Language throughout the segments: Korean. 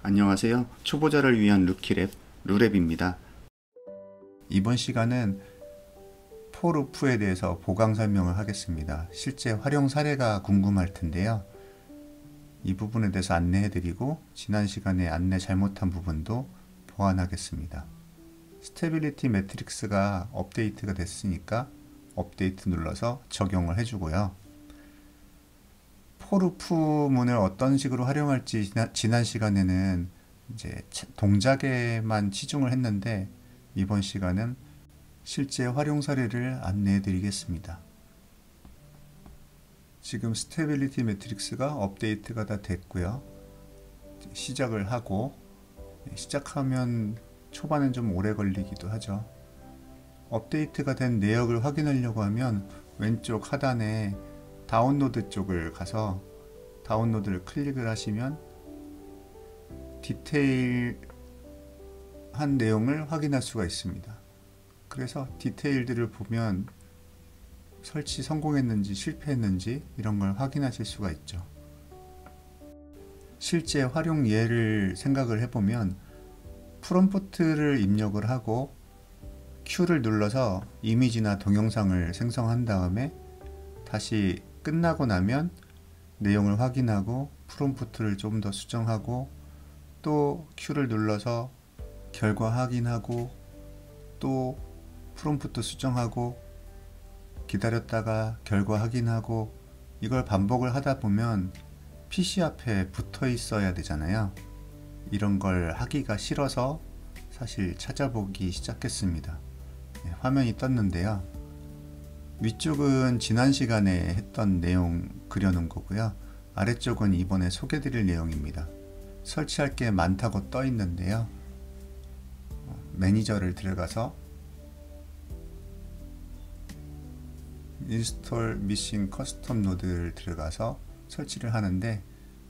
안녕하세요. 초보자를 위한 루키랩, 루랩입니다. 이번 시간은 포루프에 대해서 보강 설명을 하겠습니다. 실제 활용 사례가 궁금할 텐데요. 이 부분에 대해서 안내해드리고 지난 시간에 안내 잘못한 부분도 보완하겠습니다. 스테빌리티 매트릭스가 업데이트가 됐으니까 업데이트 눌러서 적용을 해주고요. 포루프문을 어떤 식으로 활용할지 지난 시간에는 이제 동작에만 치중을 했는데 이번 시간은 실제 활용 사례를 안내해 드리겠습니다. 지금 스테빌리티 매트릭스가 업데이트가 다 됐고요. 시작을 하고 시작하면 초반엔 좀 오래 걸리기도 하죠. 업데이트가 된 내역을 확인하려고 하면 왼쪽 하단에 다운로드 쪽을 가서 다운로드를 클릭을 하시면 디테일한 내용을 확인할 수가 있습니다. 그래서 디테일들을 보면 설치 성공했는지 실패했는지 이런 걸 확인하실 수가 있죠. 실제 활용 예를 생각을 해보면 프롬프트를 입력을 하고 Q를 눌러서 이미지나 동영상을 생성한 다음에 다시 끝나고 나면 내용을 확인하고 프롬프트를 좀 더 수정하고 또 Q를 눌러서 결과 확인하고 또 프롬프트 수정하고 기다렸다가 결과 확인하고 이걸 반복을 하다 보면 PC 앞에 붙어 있어야 되잖아요. 이런 걸 하기가 싫어서 사실 찾아보기 시작했습니다. 화면이 떴는데요. 위쪽은 지난 시간에 했던 내용 그려놓은 거고요. 아래쪽은 이번에 소개드릴 내용입니다. 설치할 게 많다고 떠 있는데요. 매니저를 들어가서 인스톨 미싱 커스텀 노드를 들어가서 설치를 하는데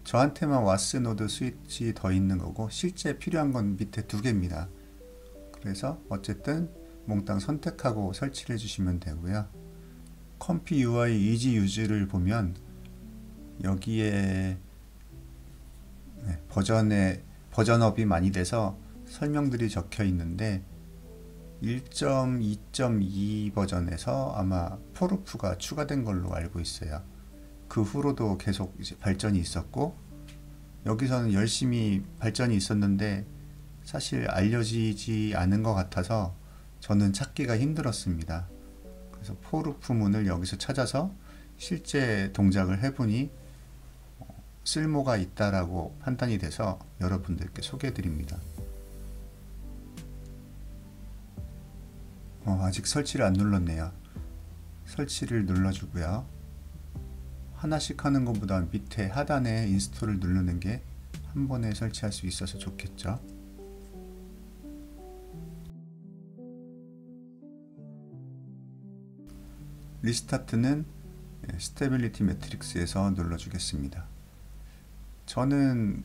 저한테만 와스 노드 스위치 더 있는 거고 실제 필요한 건 밑에 두 개입니다. 그래서 어쨌든 몽땅 선택하고 설치를 해주시면 되고요. 컴피 UI 이지 유즈를 보면 여기에 버전업이 많이 돼서 설명들이 적혀 있는데 1.2.2 버전에서 아마 포루프가 추가된 걸로 알고 있어요. 그 후로도 계속 이제 발전이 있었고 여기서는 열심히 발전이 있었는데 사실 알려지지 않은 것 같아서 저는 찾기가 힘들었습니다. 그래서 포루프문을 여기서 찾아서 실제 동작을 해보니 쓸모가 있다라고 판단이 돼서 여러분들께 소개해 드립니다. 아직 설치를 안 눌렀네요. 설치를 눌러주고요. 하나씩 하는 것보다 밑에 하단에 인스톨을 누르는 게 한 번에 설치할 수 있어서 좋겠죠. 리스타트는 스테빌리티 매트릭스에서 눌러주겠습니다. 저는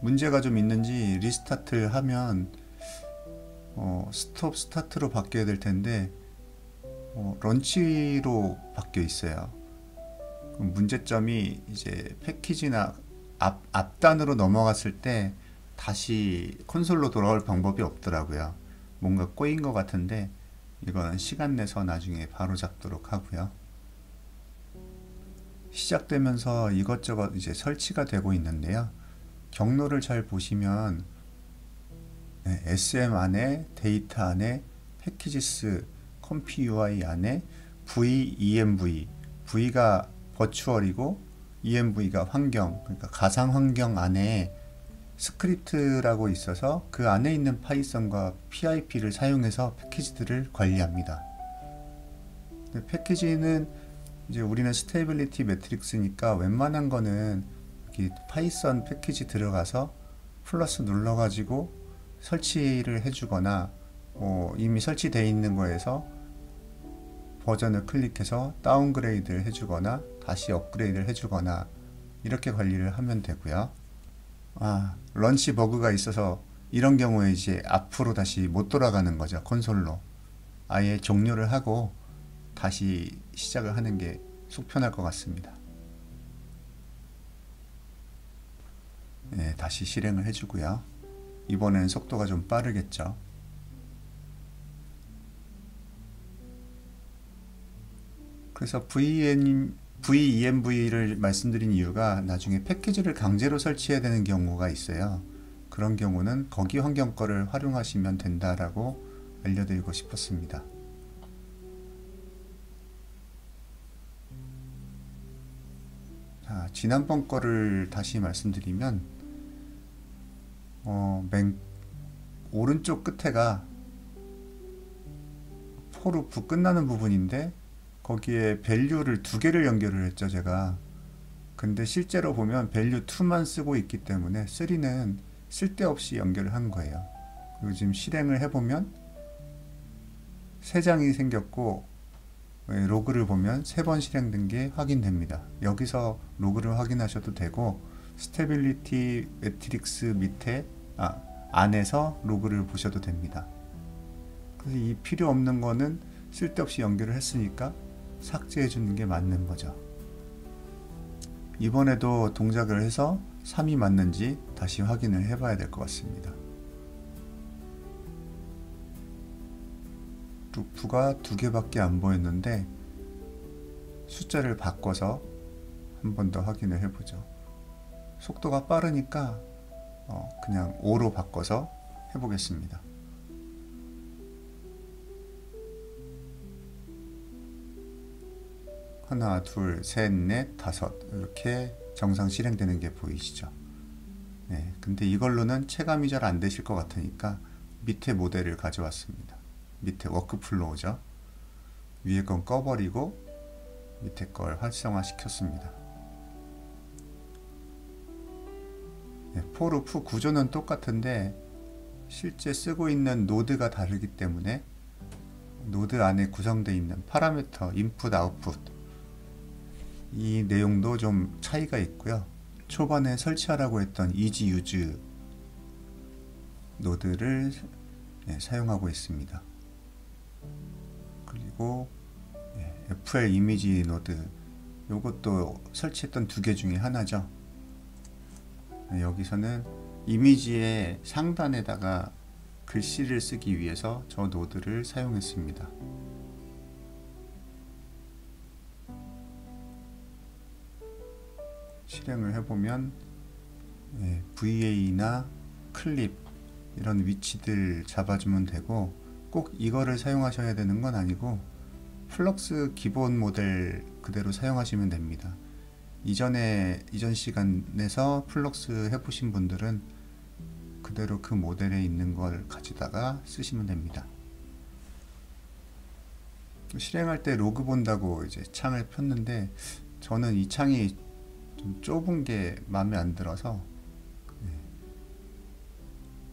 문제가 좀 있는지 리스타트를 하면 스톱 스타트로 바뀌어야 될 텐데 런치로 바뀌어 있어요. 문제점이 이제 패키지나 앞단으로 넘어갔을 때 다시 콘솔로 돌아올 방법이 없더라고요. 뭔가 꼬인 것 같은데 이건 시간 내서 나중에 바로 잡도록 하고요. 시작되면서 이것저것 이제 설치가 되고 있는데요. 경로를 잘 보시면 SM 안에, 데이터 안에, 패키지스, 컴피 UI 안에 V, ENV, V가 버추얼이고 ENV가 환경, 그러니까 가상 환경 안에 스크립트라고 있어서 그 안에 있는 파이썬과 PIP를 사용해서 패키지들을 관리합니다. 패키지는 이제 우리는 스테빌리티 매트릭스니까 웬만한 거는 파이썬 패키지 들어가서 플러스 눌러가지고 설치를 해주거나 이미 설치되어 있는 거에서 버전을 클릭해서 다운그레이드를 해주거나 다시 업그레이드를 해주거나 이렇게 관리를 하면 되고요. 런치 버그가 있어서 이런 경우에 이제 앞으로 다시 못 돌아가는 거죠. 콘솔로 아예 종료를 하고 다시 시작을 하는 게 속 편할 것 같습니다. 다시 실행을 해주고요. 이번엔 속도가 좀 빠르겠죠. 그래서 VENV를 말씀드린 이유가 나중에 패키지를 강제로 설치해야 되는 경우가 있어요. 그런 경우는 거기 환경 거를 활용하시면 된다라고 알려드리고 싶었습니다. 자, 지난번 거를 다시 말씀드리면 맨 오른쪽 끝에가 포루프 끝나는 부분인데 거기에 밸류를 두 개를 연결을 했죠, 제가. 근데 실제로 보면 밸류 2만 쓰고 있기 때문에 3는 쓸데없이 연결을 한 거예요. 그리고 지금 실행을 해보면 3장이 생겼고 로그를 보면 3번 실행된 게 확인됩니다. 여기서 로그를 확인하셔도 되고 스테빌리티 매트릭스 밑에 안에서 로그를 보셔도 됩니다. 그래서 이 필요 없는 거는 쓸데없이 연결을 했으니까 삭제해 주는 게 맞는 거죠. 이번에도 동작을 해서 3이 맞는지 다시 확인을 해 봐야 될 것 같습니다. 루프가 2개밖에 안 보였는데 숫자를 바꿔서 한 번 더 확인을 해보죠. 속도가 빠르니까 그냥 5로 바꿔서 해보겠습니다. 하나, 둘, 셋, 넷, 다섯 이렇게 정상 실행되는 게 보이시죠? 네, 근데 이걸로는 체감이 잘 안 되실 것 같으니까 밑에 모델을 가져왔습니다. 밑에 워크플로우죠. 위에 건 꺼버리고 밑에 걸 활성화 시켰습니다. 네, 포루프 구조는 똑같은데 실제 쓰고 있는 노드가 다르기 때문에 노드 안에 구성되어 있는 파라미터, 인풋, 아웃풋 이 내용도 좀 차이가 있고요. 초반에 설치하라고 했던 이지 유즈 노드를 사용하고 있습니다. 그리고 FL 이미지 노드 이것도 설치했던 2개 중에 하나죠. 여기서는 이미지의 상단에다가 글씨를 쓰기 위해서 저 노드를 사용했습니다. 실행을 해보면 VA나 클립 이런 위치들 잡아주면 되고 꼭 이거를 사용하셔야 되는 건 아니고 플럭스 기본 모델 그대로 사용하시면 됩니다. 이전 시간에서 플럭스 해보신 분들은 그대로 그 모델에 있는 걸 가져다가 쓰시면 됩니다. 실행할 때 로그 본다고 이제 창을 폈는데 저는 이 창이 좀 좁은 게 마음에 안 들어서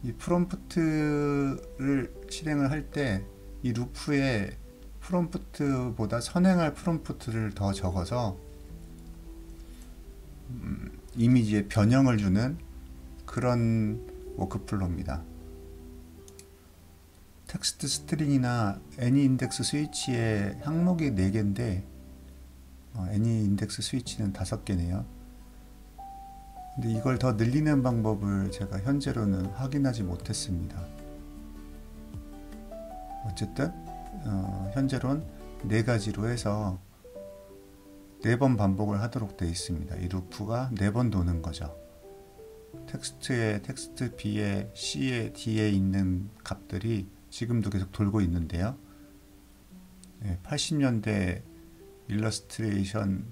이 프롬프트를 실행을 할 때 이 루프에 프롬프트보다 선행할 프롬프트를 더 적어서 이미지에 변형을 주는 그런 워크플로우입니다. 텍스트 스트링이나 애니 인덱스 스위치의 항목이 4개인데 애니 인덱스 스위치는 5개네요. 근데 이걸 더 늘리는 방법을 제가 현재로는 확인하지 못했습니다. 어쨌든 현재로는 4가지로 해서 4번 반복을 하도록 되어 있습니다. 이 루프가 4번 도는 거죠. 텍스트에 텍스트 B에 C에 D에 있는 값들이 지금도 계속 돌고 있는데요. 80년대 일러스트레이션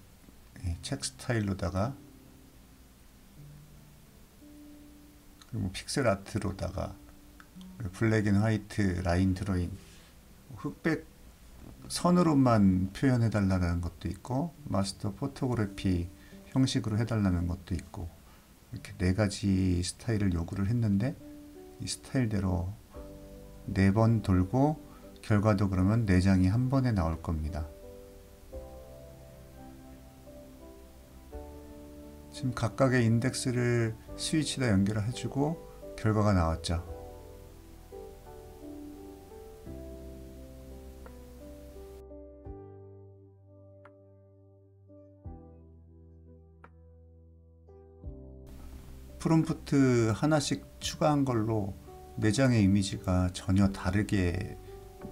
책 스타일로다가 그리고 픽셀 아트로다가 블랙 앤 화이트 라인 드로잉 흑백 선으로만 표현해 달라는 것도 있고 마스터 포토그래피 형식으로 해달라는 것도 있고 이렇게 4가지 스타일을 요구를 했는데 이 스타일대로 4번 돌고 결과도 그러면 4장이 한 번에 나올 겁니다. 지금 각각의 인덱스를 스위치에다 연결을 해주고 결과가 나왔죠. 프롬프트 하나씩 추가한 걸로 내장의 이미지가 전혀 다르게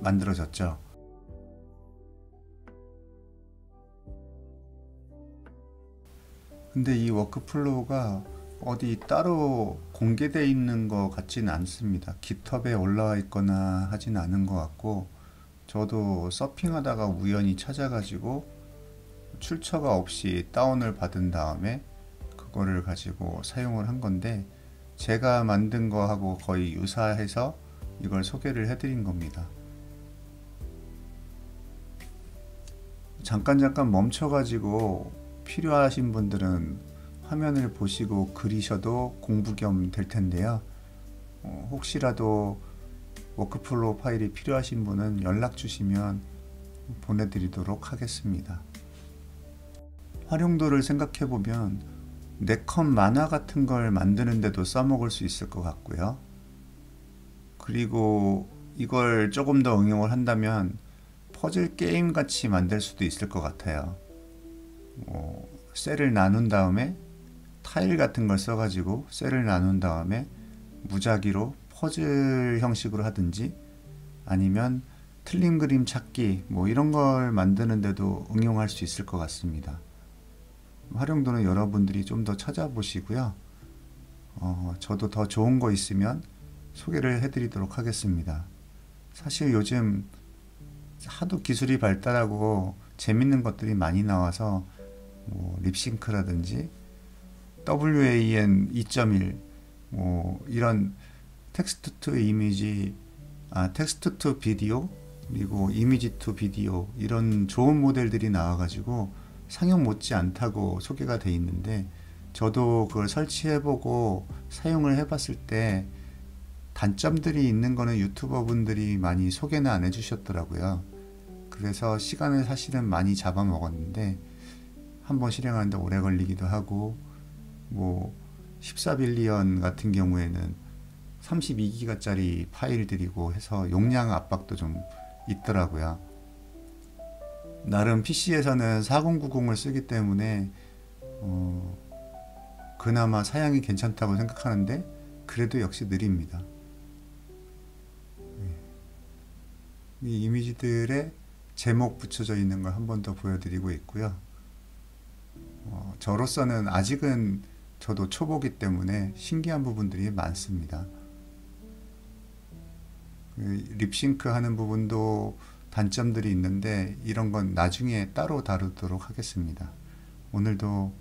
만들어졌죠. 근데 이 워크플로우가 어디 따로 공개되어 있는 것 같지는 않습니다. 깃허브에 올라와 있거나 하진 않은 것 같고, 저도 서핑하다가 우연히 찾아가지고 출처가 없이 다운을 받은 다음에 그거를 가지고 사용을 한 건데, 제가 만든 거하고 거의 유사해서 이걸 소개를 해드린 겁니다. 잠깐 멈춰가지고 필요하신 분들은 화면을 보시고 그리셔도 공부 겸 될 텐데요. 혹시라도 워크플로우 파일이 필요하신 분은 연락 주시면 보내드리도록 하겠습니다. 활용도를 생각해 보면 네컷 만화 같은 걸 만드는데도 써먹을 수 있을 것 같고요. 그리고 이걸 조금 더 응용을 한다면 퍼즐 게임 같이 만들 수도 있을 것 같아요. 셀을 나눈 다음에 타일 같은 걸 써가지고 셀을 나눈 다음에 무작위로 퍼즐 형식으로 하든지, 아니면 틀린 그림 찾기 뭐 이런 걸 만드는데도 응용할 수 있을 것 같습니다. 활용도는 여러분들이 좀 더 찾아보시고요. 저도 더 좋은 거 있으면 소개를 해드리도록 하겠습니다. 사실 요즘 하도 기술이 발달하고 재밌는 것들이 많이 나와서 뭐 립싱크라든지 WAN 2.1 뭐 이런 텍스트 투 이미지, 텍스트 투 비디오, 그리고 이미지 투 비디오, 이런 좋은 모델들이 나와가지고 상용 못지 않다고 소개가 돼 있는데, 저도 그걸 설치해보고 사용을 해봤을 때 단점들이 있는 거는 유튜버 분들이 많이 소개는 안 해주셨더라고요. 그래서 시간을 사실은 많이 잡아먹었는데, 한번 실행하는데 오래 걸리기도 하고, 뭐 14빌리언 같은 경우에는 32기가짜리 파일들이고 해서 용량 압박도 좀 있더라고요. 나름 PC에서는 4090을 쓰기 때문에 그나마 사양이 괜찮다고 생각하는데, 그래도 역시 느립니다. 이 이미지들의 제목 붙여져 있는 걸 한 번 더 보여드리고 있고요. 저로서는 아직은 저도 초보기 때문에 신기한 부분들이 많습니다. 립싱크 하는 부분도 단점들이 있는데, 이런 건 나중에 따로 다루도록 하겠습니다. 오늘도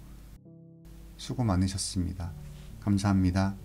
수고 많으셨습니다. 감사합니다.